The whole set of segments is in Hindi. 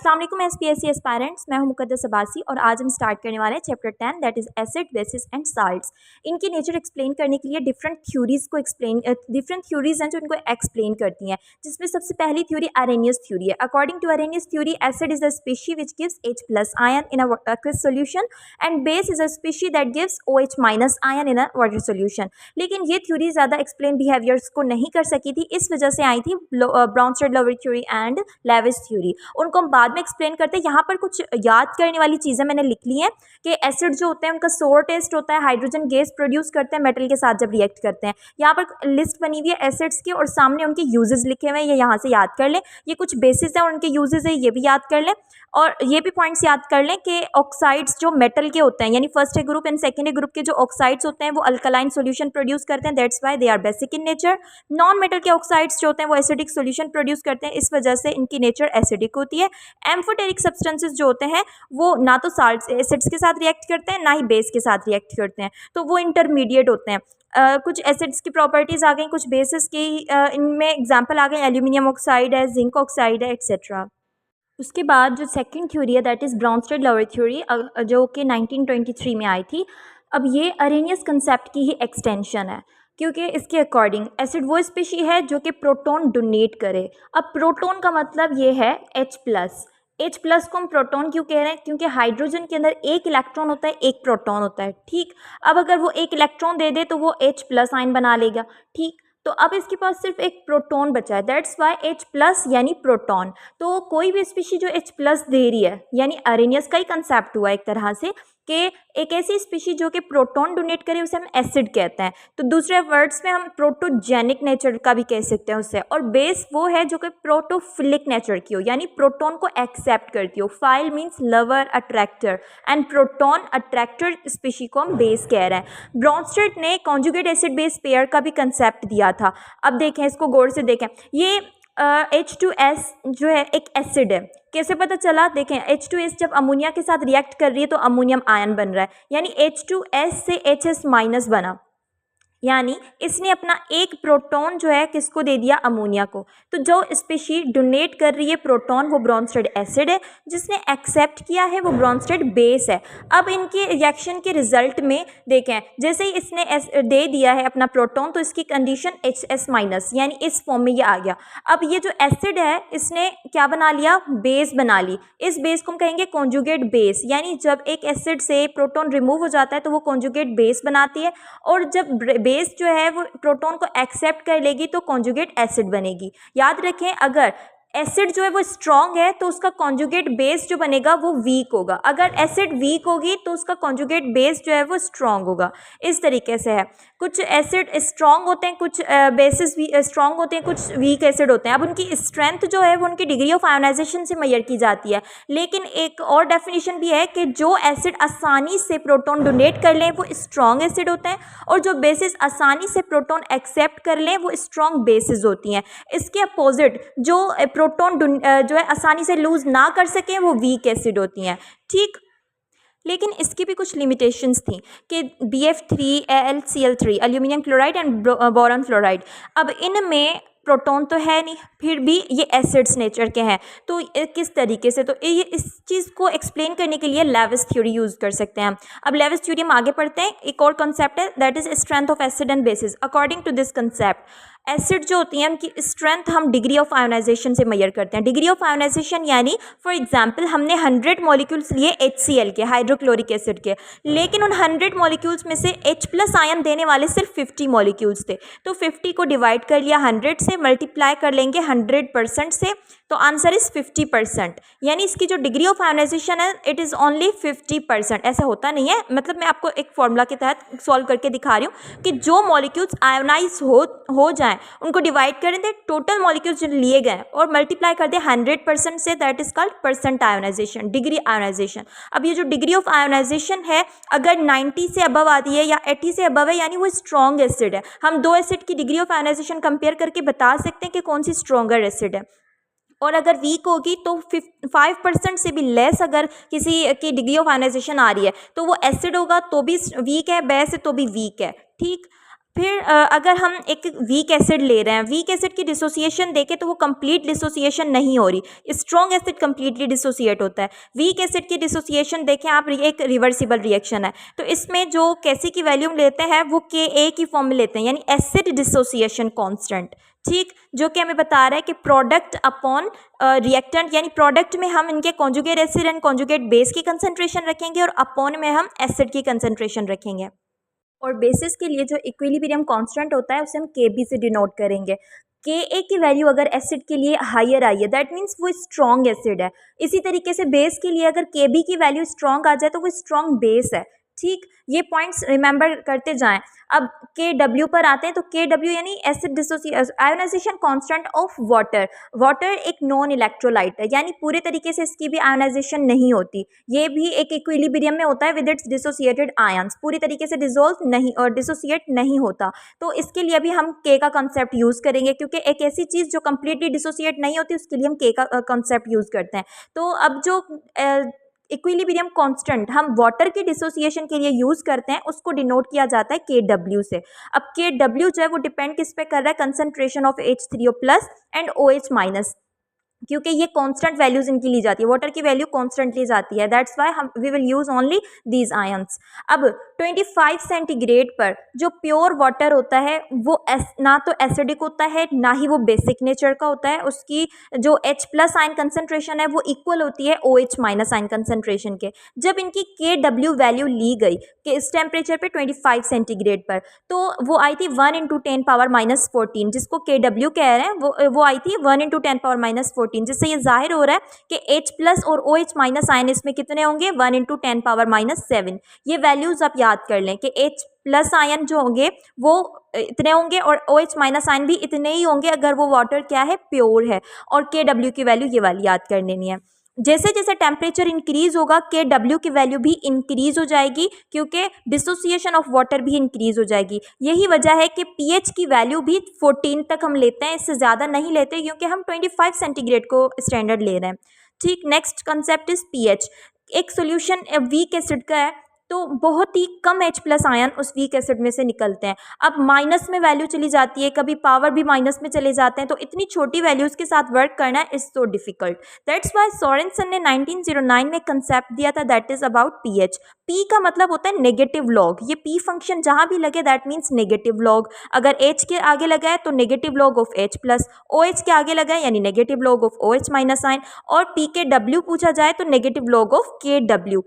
अस्सलाम वालेकुम एसपीएससी एस्पायरेंट्स, मैं हूं मुकद्दस अब्बासी और आज हम स्टार्ट करने वाले हैं chapter 10 that is acid basis and salts. इनकी नेचर एक्सप्लेन करने के लिए डिफरेंट थ्योरीज हैं जो इनको एक्सप्लेन करती हैं, जिसमें सबसे पहली थ्योरी अरेनियस थ्योरी है। According to Arrhenius theory, acid is a species which gives H+ ion in a aqueous solution and base is a species that gives OH- ion in a water solution. लेकिन ये थ्योरी ज़्यादा एक्सप्लेन बिहेवियर्स को नहीं कर सकी थी, इस वजह से आई थी ब्राउनस्टेड-लवर थ्योरी एंड लेविस थ्योरी। उनको हम बाद में एक्सप्लेन करते हैं। यहाँ पर कुछ याद करने वाली चीज़ें मैंने लिख ली हैं कि एसिड जो होते हैं उनका सोर टेस्ट होता है, हाइड्रोजन गैस प्रोड्यूस करते हैं मेटल के साथ जब रिएक्ट करते हैं। यहाँ पर लिस्ट बनी हुई है एसिड्स की और सामने उनके यूजेस लिखे हुए हैं, ये यहाँ से याद कर लें। ये कुछ बेसिस हैं और उनके यूजेस है, ये भी याद कर लें। और ये भी पॉइंट्स याद कर लें कि ऑक्साइड्स जो मेटल के होते हैं, यानी first group and second group के जो ऑक्साइड्स होते हैं वो अल्कलाइन सॉल्यूशन प्रोड्यूस करते हैं, that's why they are basic in nature. Non metal के ऑक्साइड्स जो होते हैं वो एसिडिक सॉल्यूशन प्रोड्यूस करते हैं, इस वजह से इनकी नेचर एसिडिक होती है। एम्फोटेरिक सब्सटेंसेस जो होते हैं वो ना तो साल्ट एसिड्स के साथ रिएक्ट करते हैं, ना ही बेस के साथ रिएक्ट करते हैं, तो वो इंटरमीडिएट होते हैं। कुछ एसिड्स की प्रॉपर्टीज़ आ गई, कुछ बेसिस की इनमें एग्जांपल आ गए, एल्यूमिनियम ऑक्साइड है, जिंक ऑक्साइड है, एक्सेट्रा। उसके बाद जो सेकंड थ्योरी है दैट इज़ ब्राउनस्टेड-लवर थ्योरी, जो कि 1923 में आई थी। अब ये अरेनियस कंसेप्ट की ही एक्सटेंशन है, क्योंकि इसके अकॉर्डिंग एसिड वो स्पीशी है जो कि प्रोटॉन डोनेट करे। अब प्रोटॉन का मतलब ये है H+ को हम प्रोटॉन क्यों कह रहे हैं? क्योंकि हाइड्रोजन के अंदर एक इलेक्ट्रॉन होता है, एक प्रोटॉन होता है, ठीक। अब अगर वो एक इलेक्ट्रॉन दे दे तो वो H+ आयन बना लेगा, ठीक। तो अब इसके पास सिर्फ एक प्रोटॉन बचा है, दैट्स वाई H+ यानी प्रोटॉन। तो कोई भी स्पीशी जो H+ दे रही है, यानी अरेनियस का ही कंसेप्ट हुआ एक तरह से कि एक ऐसी स्पीशी जो कि प्रोटॉन डोनेट करे उसे हम एसिड कहते हैं। तो दूसरे वर्ड्स में हम प्रोटोजेनिक नेचर का भी कह सकते हैं उससे। और बेस वो है जो कि प्रोटोफिलिक नेचर की हो, यानी प्रोटॉन को एक्सेप्ट करती हो। File means lover, attractor, and proton attractor species को हम बेस कह रहे हैं। ब्राउनस्टेड ने कॉन्जुगेट एसिड बेस पेयर का भी कंसेप्ट दिया था। अब देखें, इसको गौर से देखें। ये H2S जो है एक एसिड है, कैसे पता चला? देखें, H2S जब अमोनिया के साथ रिएक्ट कर रही है तो अमोनियम आयन बन रहा है, यानी H2S से HS- बना, यानी इसने अपना एक प्रोटॉन जो है किसको दे दिया? अमोनिया को। तो जो स्पीशी डोनेट कर रही है प्रोटॉन वो ब्राउनस्टेड एसिड है, जिसने एक्सेप्ट किया है वो ब्राउनस्टेड बेस है। अब इनके रिएक्शन के रिजल्ट में देखें, जैसे ही इसने दे दिया है अपना प्रोटॉन तो इसकी कंडीशन HS-, यानी इस फॉर्म में ये आ गया। अब ये जो एसिड है इसने क्या बना लिया? बेस बना ली। इस बेस को हम कहेंगे कॉन्जुगेट बेस, यानी जब एक एसिड से प्रोटॉन रिमूव हो जाता है तो वो कॉन्जुगेट बेस बनाती है, और जब बेस जो है वो प्रोटॉन को एक्सेप्ट कर लेगी तो कॉन्जुगेट एसिड बनेगी। याद रखें, अगर एसिड जो है वो स्ट्रॉन्ग है तो उसका कॉन्जुगेट बेस जो बनेगा वो वीक होगा। अगर एसिड वीक होगी तो उसका कॉन्जुगेट बेस जो है वो स्ट्रॉन्ग होगा। इस तरीके से है। कुछ एसिड स्ट्रॉन्ग होते हैं, कुछ बेसिस भी स्ट्रॉन्ग होते हैं, कुछ वीक एसिड होते हैं। अब उनकी स्ट्रेंथ जो है वो उनकी डिग्री ऑफ आयोनाइजेशन से मेजर की जाती है। लेकिन एक और डेफिनेशन भी है कि जो एसिड आसानी से प्रोटॉन डोनेट कर लें वो स्ट्रॉन्ग एसिड होते हैं, और जो बेसिस आसानी से प्रोटॉन एक्सेप्ट कर लें वो स्ट्रॉन्ग बेसिस होती हैं। इसके अपोजिट जो प्रोटॉन जो है आसानी से लूज ना कर सकें वो वीक एसिड होती हैं, ठीक। लेकिन इसकी भी कुछ लिमिटेशंस थी कि BF3, AlCl3, aluminium chloride and boron fluoride, अब इनमें प्रोटॉन तो है नहीं, फिर भी ये एसिड्स नेचर के हैं। तो किस तरीके से? तो ये इस चीज़ को एक्सप्लेन करने के लिए लेविस थ्योरी यूज़ कर सकते हैं। अब लेविस थ्योरी हम आगे पढ़ते हैं। एक और कॉन्सेप्ट है that is strength of acid and bases. According to this concept, acid जो होती हैं उनकी स्ट्रेंथ हम डिग्री ऑफ आयोनाइजेशन से मेजर करते हैं। डिग्री ऑफ आयोनाइजेशन यानी फॉर एग्जांपल हमने 100 मॉलिक्यूल्स लिए HCl के, हाइड्रोक्लोरिक एसिड के, लेकिन उन 100 मॉलिक्यूल्स में से H+ आयन देने वाले सिर्फ 50 मॉलिक्यूल्स थे। तो 50 को डिवाइड कर लिया 100 से, मल्टीप्लाई कर लेंगे 100% से, तो आंसर इज 50%। यानी इसकी जो डिग्री ऑफ आयोनाइजेशन है इट इज़ ओनली 50%। ऐसा होता नहीं है, मतलब मैं आपको एक फॉर्मूला के तहत सॉल्व करके दिखा रही हूँ कि जो मॉलिक्यूल्स आयोनाइज हो जाएं उनको डिवाइड करें दे टोटल मॉलिक्यूल्स जो लिए गए और मल्टीप्लाई कर दे 100% से, that is called percent ionisation, degree ionisation. अब ये जो डिग्री ऑफ आयोनाइजेशन है अगर 90 से अबव आती है या 80 से अबव है यानी वो स्ट्रॉन्ग एसिड है। हम दो एसिड की डिग्री ऑफ आयोनाइजेशन कंपेयर करके बता सकते हैं कि कौन सी स्ट्रॉन्गर एसिड है। और अगर वीक होगी तो 5% से भी लेस अगर किसी की डिग्री ऑफ आयोनाइजेशन आ रही है तो वो एसिड होगा तो भी वीक है, बेस है तो भी वीक है, ठीक। फिर अगर हम एक वीक एसिड ले रहे हैं, वीक एसिड की डिसोसिएशन देखें तो वो कंप्लीट डिसोसिएशन नहीं हो रही, स्ट्रॉन्ग एसिड कंप्लीटली डिसोसिएट होता है। वीक एसिड की डिसोसिएशन देखें आप, एक रिवर्सिबल रिएक्शन है, तो इसमें जो कैसी की वैल्यू लेते हैं वो Ka की फॉर्म में लेते हैं, यानी एसिड डिसोसिएशन कांस्टेंट, ठीक, जो कि हमें बता रहा है कि प्रोडक्ट अपॉन रिएक्टेंट, यानी प्रोडक्ट में हम इनके conjugate acid and conjugate base की कंसंट्रेशन रखेंगे और अपॉन में हम एसिड की कंसंट्रेशन रखेंगे। और बेसिस के लिए जो इक्विलिब्रियम कांस्टेंट होता है उसे हम Kb से डिनोट करेंगे। Ka की वैल्यू अगर एसिड के लिए हायर आई है दैट मीन्स वो स्ट्रॉन्ग एसिड है। इसी तरीके से बेस के लिए अगर Kb की वैल्यू स्ट्रॉन्ग आ जाए तो वो स्ट्रॉन्ग बेस है, ठीक, ये पॉइंट्स रिमेंबर करते जाएं। अब Kw पर आते हैं, तो Kw यानी acid dissociation ionisation constant of water. Water एक नॉन इलेक्ट्रोलाइट है, यानी पूरे तरीके से इसकी भी आयोनाइजेशन नहीं होती, ये भी एक इक्विलिब्रियम में होता है विद इट्स डिसोसिएटेड आयंस, पूरी तरीके से डिसोल्व नहीं और डिसोसिएट नहीं होता। तो इसके लिए भी हम K का कंसेप्ट यूज़ करेंगे, क्योंकि एक ऐसी चीज़ जो कंप्लीटली डिसोसिएट नहीं होती उसके लिए हम K का कंसेप्ट यूज़ करते हैं। तो अब जो इक्विलिब्रियम कांस्टेंट हम वाटर के डिसोसिएशन के लिए यूज़ करते हैं उसको डिनोट किया जाता है Kw से। अब Kw जो है वो डिपेंड किस पे कर रहा है, concentration of H3O plus and OH minus, क्योंकि ये कांस्टेंट वैल्यूज इनकी ली जाती है, वाटर की वैल्यू कांस्टेंट ली जाती है, दैट्स व्हाई हम we will use only these ions. अब 25 सेंटीग्रेड पर जो प्योर वाटर होता है वो ना तो एसिडिक होता है ना ही वो बेसिक नेचर का होता है, उसकी जो H प्लस आयन कंसनट्रेशन है वो इक्वल होती है OH माइनस आयन कंसनट्रेशन के। जब इनकी Kw वैल्यू ली गई कि इस टेम्परेचर पे 25 सेंटीग्रेड पर, तो वो आई थी 1 × 10⁻⁻14, जिसको Kw कह रहे हैं वो आई थी 1 × 10⁻⁻14, जिससे ये जाहिर हो रहा है कि H प्लस और OH माइनस आयन इसमें कितने होंगे, 1 × 10⁻⁻7। ये वैल्यूज आप याद कर लें कि H प्लस आयन जो होंगे वो इतने होंगे और OH माइनस आयन भी इतने ही होंगे अगर वो वाटर क्या है, प्योर है। और Kw की वैल्यू ये वाली याद कर लेनी है। जैसे जैसे टेम्परेचर इंक्रीज होगा Kw की वैल्यू भी इंक्रीज हो जाएगी, क्योंकि डिसोसिएशन ऑफ वाटर भी इंक्रीज हो जाएगी। यही वजह है कि pH की वैल्यू भी 14 तक हम लेते हैं, इससे ज़्यादा नहीं लेते क्योंकि हम 25 सेंटीग्रेड को स्टैंडर्ड ले रहे हैं, ठीक। Next concept is pH। एक सोल्यूशन वीक एसिड का है तो बहुत ही कम H प्लस आयन उस वीक एसिड में से निकलते हैं। अब माइनस में वैल्यू चली जाती है, कभी पावर भी माइनस में चले जाते हैं, तो इतनी छोटी वैल्यूज़ के साथ वर्क करना is so difficult. That's why Sorensen ने 1909 में कंसेप्ट दिया था, that is about pH। P का मतलब होता है नेगेटिव लॉग, ये P फंक्शन जहाँ भी लगे दैट मीन्स नेगेटिव लॉग। अगर H के आगे लगा है तो negative log of H plus, OH के आगे लगा है यानी negative log of OH minus ion, और Pkw पूछा जाए तो नेगेटिव लॉग ऑफ Kw।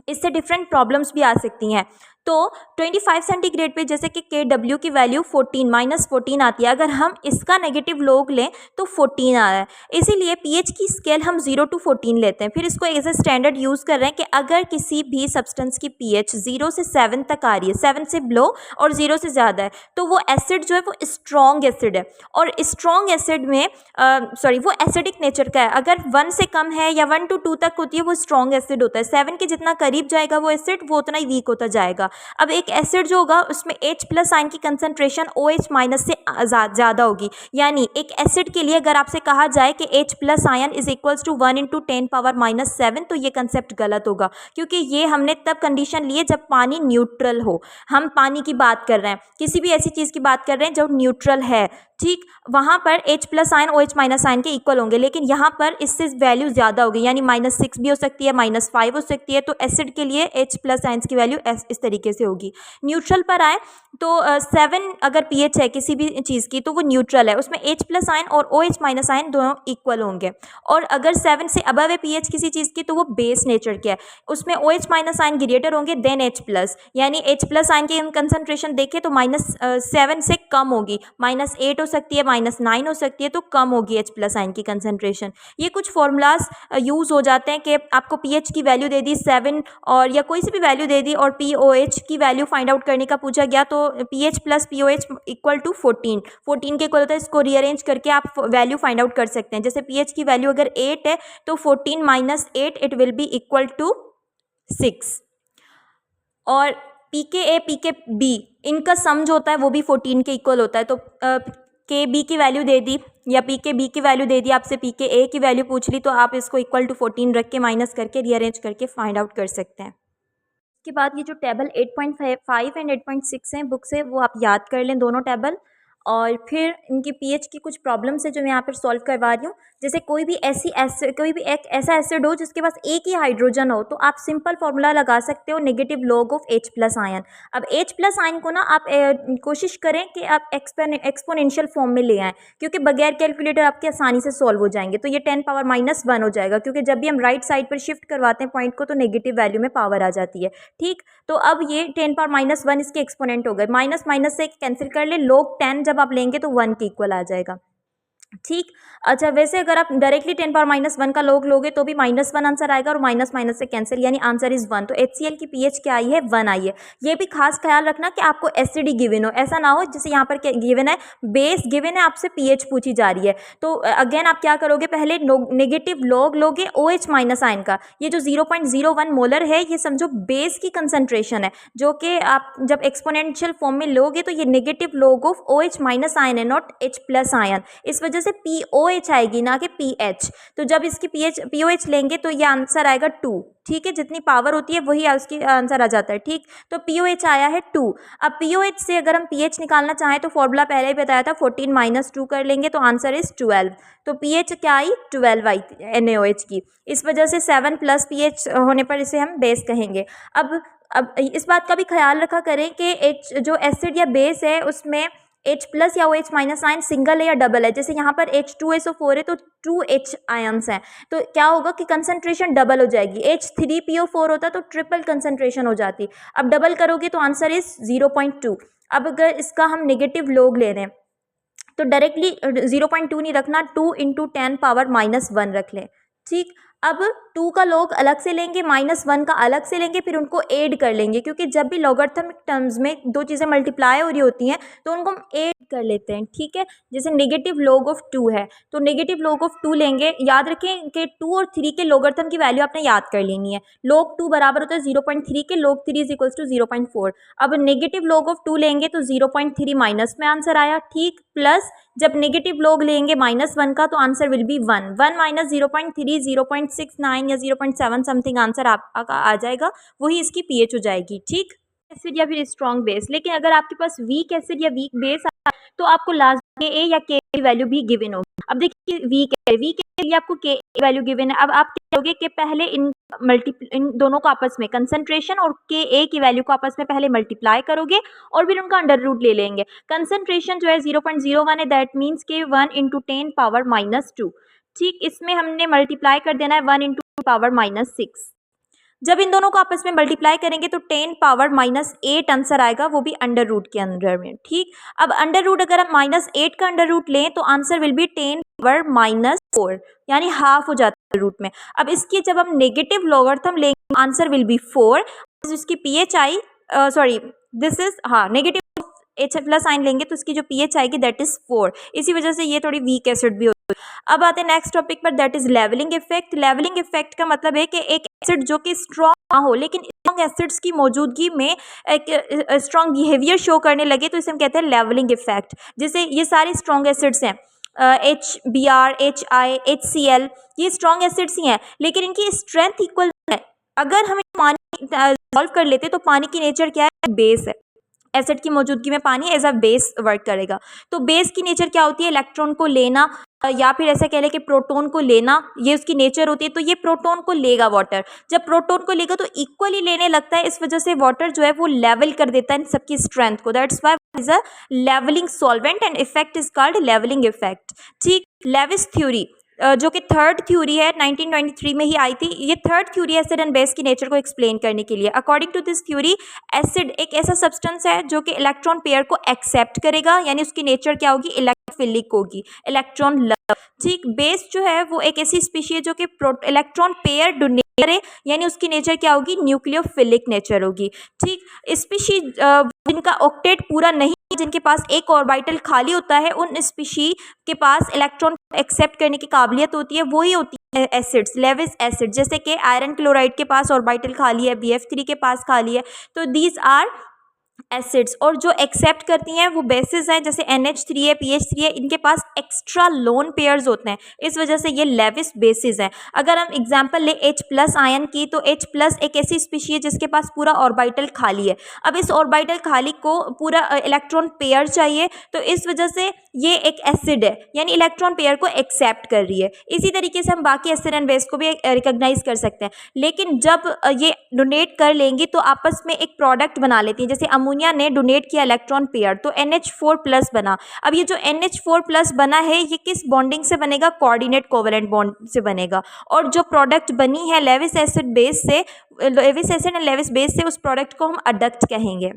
इससे डिफरेंट प्रॉब्लम्स भी आ सकती हैं। तो 25 सेंटीग्रेड पे जैसे कि Kw की वैल्यू 14 आती है, अगर हम इसका नेगेटिव लॉग लें तो 14 आ रहा है, इसीलिए pH की स्केल हम 0 to 14 लेते हैं। फिर इसको एज ए स्टैंडर्ड यूज़ कर रहे हैं कि अगर किसी भी सब्सटेंस की pH 0 से 7 तक आ रही है, 7 से बिलो और 0 से ज़्यादा है, तो वो एसिड जो है वो स्ट्रॉन्ग एसिड है। और स्ट्रॉन्ग एसिड में वो एसिडिक नेचर का है। अगर 1 से कम है या 1 to 2 तक होती है वो स्ट्रॉन्ग एसिड होता है। 7 के जितना करीब जाएगा वो एसिड वो उतना ही वीक होता जाएगा। अब एक एसिड जो होगा उसमें H प्लस आयन की कंसंट्रेशन OH माइनस से ज़्यादा होगी, यानी एक एसिड के लिए अगर आपसे कहा जाए कि H plus ion is equals to 1 × 10⁻⁻7, तो ये कंसेप्ट गलत होगा, क्योंकि ये हमने तब कंडीशन ली है जब पानी न्यूट्रल हो। हम पानी की बात कर रहे हैं, किसी भी ऐसी चीज़ की बात कर रहे हैं जो न्यूट्रल है, ठीक, वहाँ पर H plus ion OH minus ion के इक्वल होंगे, लेकिन यहाँ पर इससे वैल्यू ज़्यादा होगी, यानी -6 भी हो सकती है, -5 हो सकती है। तो एसिड के लिए H प्लस आयन्स की वैल्यू इस तरीके से होगी। न्यूट्रल पर आए तो 7 अगर pH है किसी भी चीज़ की तो वो न्यूट्रल है, उसमें H प्लस आयन और OH माइनस आयन दोनों इक्वल होंगे। और अगर 7 से अबव है pH किसी चीज़ की तो वो बेस नेचर के है, उसमें OH माइनस आयन ग्रेटर होंगे देन H प्लस, यानी H प्लस आयन की कंसंट्रेशन देखें तो -7 से कम होगी, -8 हो सकती है, -9 हो सकती है, तो कम होगी H प्लस आयन की कंसंट्रेशन। ये कुछ फॉर्मूलाज यूज़ हो जाते हैं कि आपको pH की वैल्यू दे दी 7 और या कोई सी भी वैल्यू दे दी और POH की वैल्यू फाइंड आउट करने का पूछा गया, तो pH plus POH equal to 14 के इक्वल होता है। इसको रीअरेंज करके आप वैल्यू फाइंड आउट कर सकते हैं। जैसे pH की वैल्यू अगर 8 है तो 14 - 8 it will be equal to 6। और pKa pKb इनका सम जो होता है वो भी 14 के इक्वल होता है। तो Kb की वैल्यू दे दी या pKb की वैल्यू दे दी, आपसे pKa की वैल्यू पूछ ली, तो आप इसको इक्वल टू 14 रख के माइनस करके रीअरेंज करके फाइंड आउट कर सकते हैं। उसके बाद ये जो टेबल 8.5 एंड 8.6 हैं बुक से, वो आप याद कर लें दोनों टेबल। और फिर इनकी पीएच की कुछ प्रॉब्लम्स है जो मैं यहाँ पर सॉल्व करवा रही हूँ। जैसे कोई भी एक ऐसा एसिड हो जिसके पास एक ही हाइड्रोजन हो, तो आप सिंपल फार्मूला लगा सकते हो, negative log of H plus ion. अब H प्लस आयन को ना आप कोशिश करें कि आप एक्सपोनेंशियल फॉर्म में ले आएँ, क्योंकि बगैर कैलकुलेटर आपके आसानी से सॉल्व हो जाएंगे। तो ये 10⁻⁻1 हो जाएगा, क्योंकि जब भी हम राइट साइड पर शिफ्ट करवाते हैं पॉइंट को तो नेगेटिव वैल्यू में पावर आ जाती है। ठीक, तो अब ये 10⁻⁻1 इसके एक्सपोनेंट हो गए। माइनस माइनस से कैंसिल कर ले, log 10 जब आप लेंगे तो 1 के इक्वल आ जाएगा। ठीक, अच्छा वैसे अगर आप डायरेक्टली 10⁻⁻1 का log लोगे तो भी -1 आंसर आएगा, और माइनस माइनस से कैंसिल, यानी आंसर इज 1। तो HCl की पीएच क्या आई है, 1 आई है। ये भी खास ख्याल रखना कि आपको एसिडी गिवन हो, ऐसा ना हो जैसे यहाँ पर गिवन है बेस गिवन है, आपसे पीएच पूछी जा रही है। तो अगेन आप क्या करोगे, पहले नेगेटिव log लोगे OH माइनस आयन का। ये जो 0.01 मोलर है ये समझो बेस की कंसंट्रेशन है, जो कि आप जब एक्सपोनेंशियल फॉर्म में लोगे तो ये negative log of OH minus ion है, नॉट H प्लस आयन। इस वजह से POH आएगी ना कि PH। तो जब इसकी POH लेंगे तो ये आंसर आएगा 2। ठीक है, जितनी पावर होती है वही उसकी आंसर आ जाता है। ठीक, तो POH आया है 2। अब POH से अगर हम pH निकालना चाहें तो फॉर्मूला पहले ही बताया था, 14 - 2 कर लेंगे तो आंसर इज 12। तो pH क्या आई, 12 आई NaOH की। इस वजह से 7 प्लस pH होने पर इसे हम बेस कहेंगे। अब इस बात का भी ख्याल रखा करें कि जो एसिड या बेस है उसमें H प्लस या OH माइनस आयन सिंगल है या डबल है। जैसे यहाँ पर H2SO4 है तो 2H आयन्स हैं, तो क्या होगा कि कंसंट्रेशन डबल हो जाएगी। H3PO4 होता तो ट्रिपल कंसंट्रेशन हो जाती। अब डबल करोगे तो आंसर इज 0.2। अब अगर इसका हम नेगेटिव log ले रहे हैं तो डायरेक्टली 0.2 नहीं रखना, 2 × 10⁻⁻1 रख लें। ठीक, अब 2 का log अलग से लेंगे, -1 का अलग से लेंगे, फिर उनको ऐड कर लेंगे, क्योंकि जब भी लॉगरिथमिक टर्म्स में दो चीज़ें मल्टीप्लाई हो रही होती हैं तो उनको हम ऐड कर लेते हैं। ठीक है, जैसे नेगेटिव log ऑफ 2 है तो नेगेटिव log ऑफ 2 लेंगे। याद रखें कि 2 और 3 के लॉगरिथम की वैल्यू आपने याद कर लेनी है। log 2 बराबर होता है 0.3 के, log 3 इज इक्वल्स टू 0.4। अब नेगेटिव log ऑफ 2 लेंगे तो 0.3 माइनस में आंसर आया। ठीक, प्लस जब नेगेटिव log लेंगे -1 का तो आंसर विल बी 1। 1 - 0.3 0.69 या 0.7 समथिंग आंसर आपका आ जाएगा, वही इसकी पीएच हो जाएगी। ठीक, एसिड या फिर स्ट्रॉन्ग बेस। लेकिन अगर आपके पास वीक एसिड या वीक बेस तो आपको लास्ट ए या के की वैल्यू भी गिवन होगी। अब देखिए वीक के लिए आपको के वैल्यू गिवन है। अब आप क्या करोगे कि पहले इन दोनों को आपस में कंसंट्रेशन और के ए की वैल्यू को आपस में पहले मल्टीप्लाई करोगे और फिर उनका अंडर रूट ले लेंगे। कंसंट्रेशन जो है 0.01 है, दैट मीन्स के 1 × 10⁻⁻2। ठीक, इसमें हमने मल्टीप्लाई कर देना है 1 × 10⁻6। जब इन दोनों को आपस में मल्टीप्लाई करेंगे तो 10⁻8 आंसर आएगा, वो भी अंडर रूट के अंदर में। ठीक, अब अंडर रूट अगर हम -8 का अंडर रूट लें तो आंसर विल बी 10⁻⁻4, यानी हाफ हो जाता है रूट में। अब इसकी जब हम नेगेटिव लॉगरिथम लेंगे आंसर विल बी 4। इसकी pH I this is negative H plus आइन लेंगे तो इसकी जो पीएच आएगी दैट इज 4। इसी वजह से ये थोड़ी वीक एसिड भी होती है। अब आते हैं नेक्स्ट टॉपिक पर, that is levelling effect. Levelling effect का मतलब है कि एक एसिड जो कि स्ट्रॉन्ग ना हो लेकिन स्ट्रॉन्ग एसिड्स की मौजूदगी में एक स्ट्रॉन्ग बिहेवियर शो करने लगे तो इसे हम कहते हैं लेवलिंग इफेक्ट। जैसे ये सारे स्ट्रॉन्ग एसिड्स हैं, HBr, HI, HCl, ये स्ट्रॉन्ग एसिड्स ही हैं लेकिन इनकी स्ट्रेंथ इक्वल है। अगर हम पानी सॉल्व कर लेते तो पानी की नेचर क्या है, बेस है। एसिड की मौजूदगी में पानी एज अ बेस वर्क करेगा। तो बेस की नेचर क्या होती है, इलेक्ट्रॉन को लेना या फिर ऐसा कह लें कि प्रोटॉन को लेना, ये उसकी नेचर होती है। तो ये प्रोटॉन को लेगा वाटर, जब प्रोटॉन को लेगा तो इक्वली लेने लगता है। इस वजह से वाटर जो है वो लेवल कर देता है इन सबकी स्ट्रेंथ को। That's why is a levelling solvent and effect is called levelling effect. ठीक, लेविस थ्योरी जो कि थर्ड थ्योरी है 1923 में ही आई थी। ये third theory acid and base की नेचर को एक्सप्लेन करने के लिए। According to this theory acid एक ऐसा सब्सटेंस है जो कि इलेक्ट्रॉन पेयर को एक्सेप्ट करेगा, यानी उसकी नेचर क्या होगी, इलेक्ट्रोफिलिक होगी, इलेक्ट्रॉन लव। ठीक, बेस जो है वो एक ऐसी स्पीशी है जो कि इलेक्ट्रॉन पेयर डोनेट करे, यानी उसकी नेचर क्या होगी, न्यूक्लियोफिलिक नेचर होगी। ठीक, स्पीशी जिनका ऑक्टेट पूरा नहीं, जिनके पास एक ऑर्बिटल खाली होता है, उन स्पीशी के पास इलेक्ट्रॉन एक्सेप्ट करने की काबिलियत होती है, वही होती है एसिड्स, लेविस एसिड। जैसे कि आयरन क्लोराइड के पास ऑर्बिटल खाली है, BF3 के पास खाली है, तो दीज आर एसिड्स, और जो एक्सेप्ट करती हैं वो बेसिस हैं, जैसे NH3 है, PH3 है, इनके पास एक्स्ट्रा लोन पेयर्स होते हैं, इस वजह से ये लेविस बेसिस हैं। अगर हम एग्जांपल ले H प्लस आयन की, तो H प्लस एक ऐसी स्पीशी है जिसके पास पूरा ऑर्बिटल खाली है। अब इस ऑर्बिटल खाली को पूरा इलेक्ट्रॉन पेयर चाहिए, तो इस वजह से ये एक एसिड है, यानी इलेक्ट्रॉन पेयर को एक्सेप्ट कर रही है। इसी तरीके से हम बाकी एसिड एंड बेस को भी रिकॉग्नाइज कर सकते हैं। लेकिन जब ये डोनेट कर लेंगी तो आपस में एक प्रोडक्ट बना लेती हैं, जैसे अमोनिया ने डोनेट किया इलेक्ट्रॉन पेयर, तो NH4 प्लस बना। अब ये जो NH4 प्लस बना है, ये किस बॉन्डिंग से बनेगा? कोऑर्डिनेट कोवेलेंट बॉन्ड से बनेगा। और जो प्रोडक्ट बनी है लेविस एसिड बेस से, Lewis acid and Lewis base से, उस प्रोडक्ट को हम अडक्ट कहेंगे।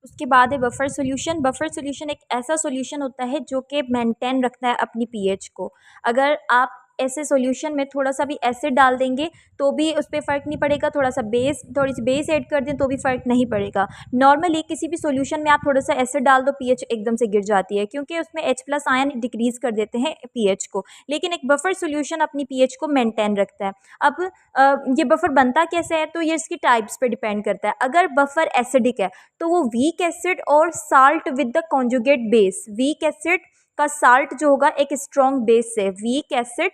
उसके बाद है बफर सॉल्यूशन। बफर सॉल्यूशन एक ऐसा सॉल्यूशन होता है जो कि मेंटेन रखता है अपनी पीएच को। अगर आप ऐसे सॉल्यूशन में थोड़ा सा भी एसिड डाल देंगे तो भी उस पर फ़र्क नहीं पड़ेगा, थोड़ी सी बेस ऐड कर दें तो भी फ़र्क नहीं पड़ेगा। नॉर्मली किसी भी सॉल्यूशन में आप थोड़ा सा एसिड डाल दो, पीएच एकदम से गिर जाती है, क्योंकि उसमें H प्लस आयन डिक्रीज़ कर देते हैं पीएच को। लेकिन एक बफर सॉल्यूशन अपनी पीएच को मेंटेन रखता है। अब ये बफर बनता कैसे है? तो ये इसकी टाइप्स पे डिपेंड करता है। अगर बफर एसिडिक है तो वो वीक एसिड और salt with the conjugate base, weak acid का साल्ट जो होगा एक स्ट्रॉन्ग बेस से, वीक एसिड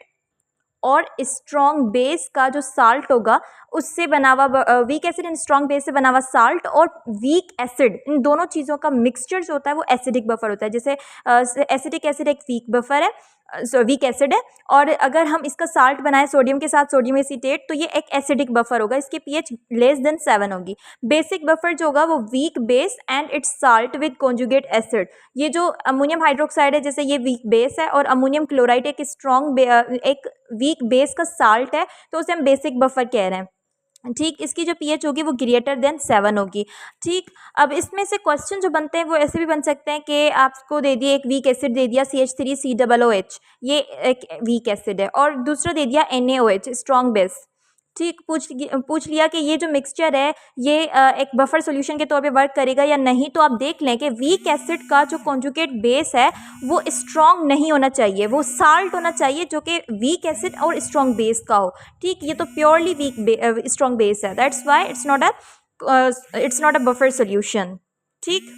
और स्ट्रॉन्ग बेस का जो साल्ट होगा उससे बना हुआ, weak acid and strong base से बना हुआ साल्ट और वीक एसिड, इन दोनों चीज़ों का मिक्सचर जो होता है वो एसिडिक बफर होता है। जैसे एसिडिक एसिड एक वीक बफर है, वीक एसिड है, और अगर हम इसका साल्ट बनाए सोडियम के साथ, सोडियम एसीटेट, तो ये एक एसिडिक बफर होगा, इसकी पीएच लेस देन 7 होगी। बेसिक बफर जो होगा वो weak base and it's salt with conjugate acid. ये जो अमोनियम हाइड्रोक्साइड है, जैसे ये वीक बेस है, और अमोनियम क्लोराइड एक स्ट्रॉन्ग एक वीक बेस का साल्ट है, तो उसे हम बेसिक बफर कह रहे हैं। ठीक, इसकी जो पीएच होगी वो ग्रेटर देन 7 होगी। ठीक, अब इसमें से क्वेश्चन जो बनते हैं वो ऐसे भी बन सकते हैं कि आपको दे दिया एक वीक एसिड दे दिया CH3COOH, ये एक वीक एसिड है, और दूसरा दे दिया NaOH स्ट्रॉन्ग बेस। ठीक, पूछ लिया कि ये जो मिक्सचर है ये एक बफर सॉल्यूशन के तौर पे वर्क करेगा या नहीं, तो आप देख लें कि वीक एसिड का जो कॉन्जुगेट बेस है वो स्ट्रॉन्ग नहीं होना चाहिए, वो साल्ट होना चाहिए जो कि वीक एसिड और स्ट्रॉन्ग बेस का हो। ठीक, ये तो प्योरली वीक स्ट्रॉन्ग बेस है, that's why it's not a buffer solution. ठीक,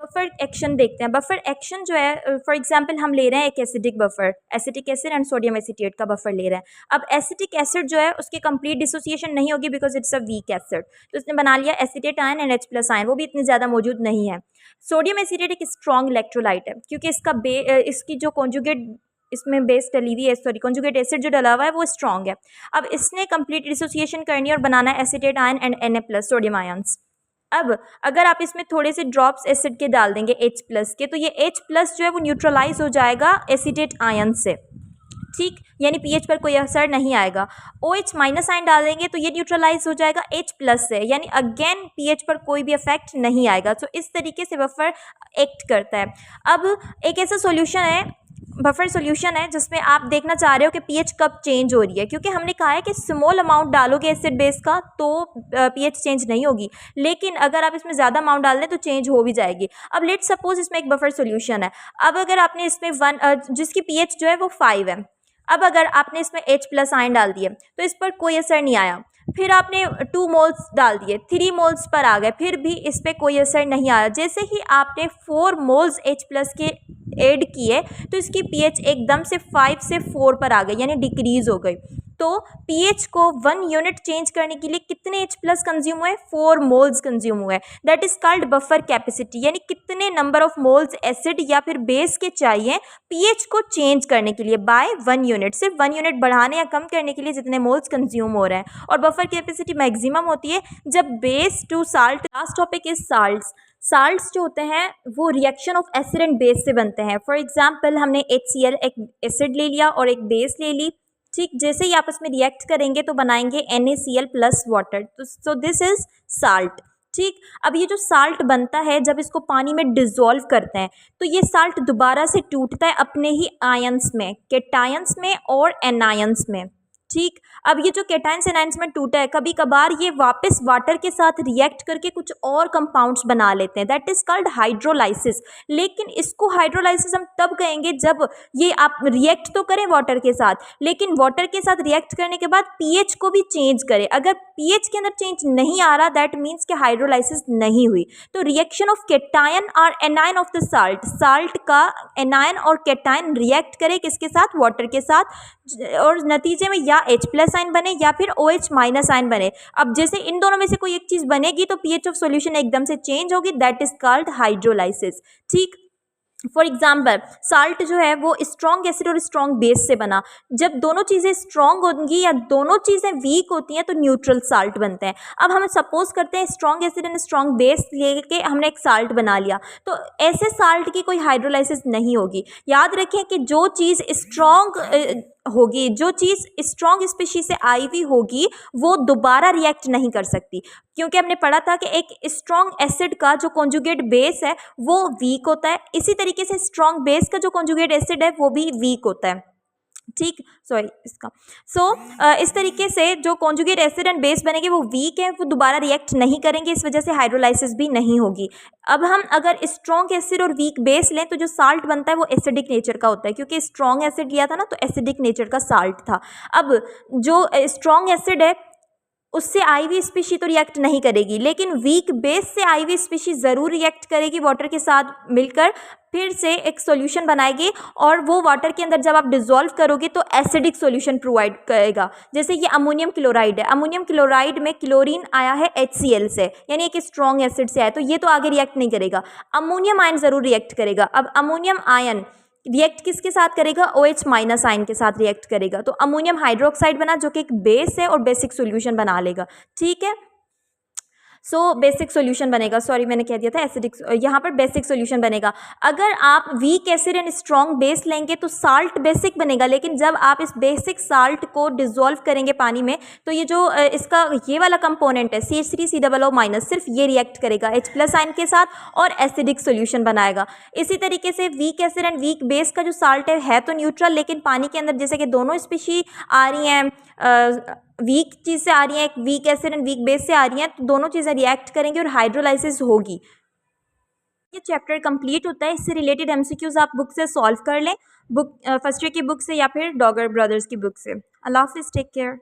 बफर एक्शन देखते हैं। बफर एक्शन जो है, फॉर एग्जांपल हम ले रहे हैं एक acidic buffer, acetic acid and sodium acetate का बफर ले रहे हैं। अब एसिटिक एसिड जो है उसकी कंप्लीट डिसोसिएशन नहीं होगी because it's a weak acid, तो उसने बना लिया acetate ion and H plus ion, वो भी इतनी ज़्यादा मौजूद नहीं है। सोडियम एसीटेट एक स्ट्रॉन्ग इलेक्ट्रोलाइट है, क्योंकि इसकी जो कॉन्जुगेट इसमें बेस डली हुई है, सॉरी कॉन्जुगेट एसिड जो डला हुआ है वो स्ट्रॉन्ग है। अब इसने कंप्लीट डिसोसिएशन करनी है और बनाना है acetate ion and Na plus sodium ions. अब अगर आप इसमें थोड़े से ड्रॉप्स एसिड के डाल देंगे H प्लस के, तो ये H प्लस जो है वो न्यूट्रलाइज हो जाएगा एसीटेट आयन से। ठीक, यानी पीएच पर कोई असर नहीं आएगा। OH माइनस आयन डाल देंगे तो ये न्यूट्रलाइज हो जाएगा H प्लस से, यानी अगेन पीएच पर कोई भी इफेक्ट नहीं आएगा। तो इस तरीके से बफर एक्ट करता है। अब एक ऐसा सॉल्यूशन है, बफर सॉल्यूशन है, जिसमें आप देखना चाह रहे हो कि पीएच कब चेंज हो रही है, क्योंकि हमने कहा है कि स्मॉल अमाउंट डालोगे एसिड बेस का तो पीएच चेंज नहीं होगी, लेकिन अगर आप इसमें ज़्यादा अमाउंट डाल दें तो चेंज हो भी जाएगी। अब लेट सपोज इसमें एक बफर सॉल्यूशन है। अब अगर आपने इसमें जिसकी पीएच जो है वो 5 है, अब अगर आपने इसमें H प्लस आयन डाल दिए तो इस पर कोई असर नहीं आया। फिर आपने 2 मोल्स डाल दिए, 3 मोल्स पर आ गए, फिर भी इस पर कोई असर नहीं आया। जैसे ही आपने 4 मोल्स H प्लस के ऐड किए तो इसकी पीएच एकदम से 5 से 4 पर आ गई, यानी डिक्रीज हो गई। तो पीएच को 1 यूनिट चेंज करने के लिए कितने H प्लस कंज्यूम हुए? 4 मोल्स कंज्यूम हुए। That is called buffer capacity, यानी कितने नंबर ऑफ मोल्स एसिड या फिर बेस के चाहिए पीएच को चेंज करने के लिए बाय 1 यूनिट, सिर्फ 1 यूनिट बढ़ाने या कम करने के लिए जितने मोल्स कंज्यूम हो रहे हैं। और बफर कैपेसिटी मैक्सिमम होती है जब base to salt. Last topic is salts. Salts जो होते हैं वो reaction of acid and base से बनते हैं। फॉर एग्जाम्पल हमने HCl एक एसिड ले लिया और एक बेस ले ली। ठीक, जैसे ही आपस में रिएक्ट करेंगे तो बनाएंगे NaCl प्लस वाटर, तो सो दिस इज साल्ट। ठीक, अब ये जो साल्ट बनता है जब इसको पानी में डिजोल्व करते हैं तो ये साल्ट दोबारा से टूटता है अपने ही आयंस में, कैटायंस में और एनायंस में। ठीक। अब ये जो कैटायंस एनायंस में टूटा है, कभी कभार ये वापस वाटर के साथ रिएक्ट करके कुछ और कंपाउंड्स बना लेते हैं, दैट इज कॉल्ड हाइड्रोलाइसिस। लेकिन इसको हाइड्रोलाइसिस हम तब कहेंगे जब ये आप रिएक्ट तो करें वाटर के साथ, लेकिन वाटर के साथ रिएक्ट करने के बाद पीएच को भी चेंज करें। अगर पीएच के अंदर चेंज नहीं आ रहा, दैट मीन्स कि हाइड्रोलाइसिस नहीं हुई। तो रिएक्शन ऑफ कैटायन और anion of the salt, salt का एनायन और कैटायन रिएक्ट करे किसके साथ, वाटर के साथ, और नतीजे में या H+ आयन बने या फिर OH- आयन बने। अब जैसे इन दोनों में से कोई एक चीज बनेगी तो पीएच ऑफ सॉल्यूशन एकदम से चेंज होगी, दैट इज कॉल्ड हाइड्रोलाइसिस। ठीक। फॉर एग्जाम्पल साल्ट जो है वो स्ट्रॉन्ग एसिड और स्ट्रॉन्ग बेस से बना। जब दोनों चीज़ें स्ट्रॉन्ग होंगी या दोनों चीज़ें वीक होती हैं तो न्यूट्रल साल्ट बनते हैं। अब हम सपोज करते हैं strong acid and strong base लेके हमने एक साल्ट बना लिया, तो ऐसे साल्ट की कोई हाइड्रोलाइसिस नहीं होगी। याद रखें कि जो चीज़ स्ट्रॉन्ग होगी, जो चीज़ स्ट्रॉन्ग स्पीशीज से आई हुई होगी, वो दोबारा रिएक्ट नहीं कर सकती, क्योंकि हमने पढ़ा था कि एक स्ट्रॉन्ग एसिड का जो कॉन्जुगेट बेस है वो वीक होता है, इसी तरीके से स्ट्रॉन्ग बेस का जो कॉन्जुगेट एसिड है वो भी वीक होता है। ठीक, सॉरी इसका। इस तरीके से जो कॉन्जुगेट एसिड एंड बेस बनेंगे वो वीक है, वो दोबारा रिएक्ट नहीं करेंगे, इस वजह से हाइड्रोलाइसिस भी नहीं होगी। अब हम अगर स्ट्रॉन्ग एसिड और वीक बेस लें तो जो साल्ट बनता है वो एसिडिक नेचर का होता है, क्योंकि स्ट्रॉन्ग एसिड लिया था ना तो एसिडिक नेचर का साल्ट था। अब जो स्ट्रॉन्ग एसिड है उससे आई हुई स्पीशी तो रिएक्ट नहीं करेगी, लेकिन वीक बेस से आई हुई स्पीशी ज़रूर रिएक्ट करेगी वाटर के साथ मिलकर, फिर से एक सॉल्यूशन बनाएगी, और वो वाटर के अंदर जब आप डिसॉल्व करोगे तो एसिडिक सॉल्यूशन प्रोवाइड करेगा। जैसे ये अमोनियम क्लोराइड है, अमोनियम क्लोराइड में क्लोरीन आया है HCl से, यानी एक स्ट्रॉन्ग एसिड से आया, तो ये तो आगे रिएक्ट नहीं करेगा, अमोनियम आयन ज़रूर रिएक्ट करेगा। अब अमोनियम आयन रिएक्ट किसके साथ करेगा, OH- आयन के साथ रिएक्ट करेगा, तो अमोनियम हाइड्रोक्साइड बना जो कि एक बेस है और बेसिक सॉल्यूशन बना लेगा। ठीक है, बेसिक सॉल्यूशन बनेगा, सॉरी मैंने कह दिया था एसिडिक, यहाँ पर बेसिक सॉल्यूशन बनेगा। अगर आप weak acid and strong base लेंगे तो साल्ट बेसिक बनेगा, लेकिन जब आप इस बेसिक साल्ट को डिसॉल्व करेंगे पानी में तो ये जो इसका ये वाला कंपोनेंट है CH3COO-, सिर्फ ये रिएक्ट करेगा H+ आयन के साथ और एसिडिक सॉल्यूशन बनाएगा। इसी तरीके से weak acid and weak base का जो साल्ट है तो न्यूट्रल, लेकिन पानी के अंदर जैसे कि दोनों स्पीशी आ रही हैं, वीक चीज़ से आ रही है, एक weak acid and weak base से आ रही हैं, तो दोनों चीज़ें रिएक्ट करेंगी और हाइड्रोलाइसिस होगी। ये चैप्टर कंप्लीट होता है। इससे रिलेटेड MCQs आप बुक से सॉल्व कर लें, बुक फर्स्ट ईयर की बुक से या फिर डॉगर ब्रदर्स की बुक से। अल्लाह हाफिज़, टेक केयर।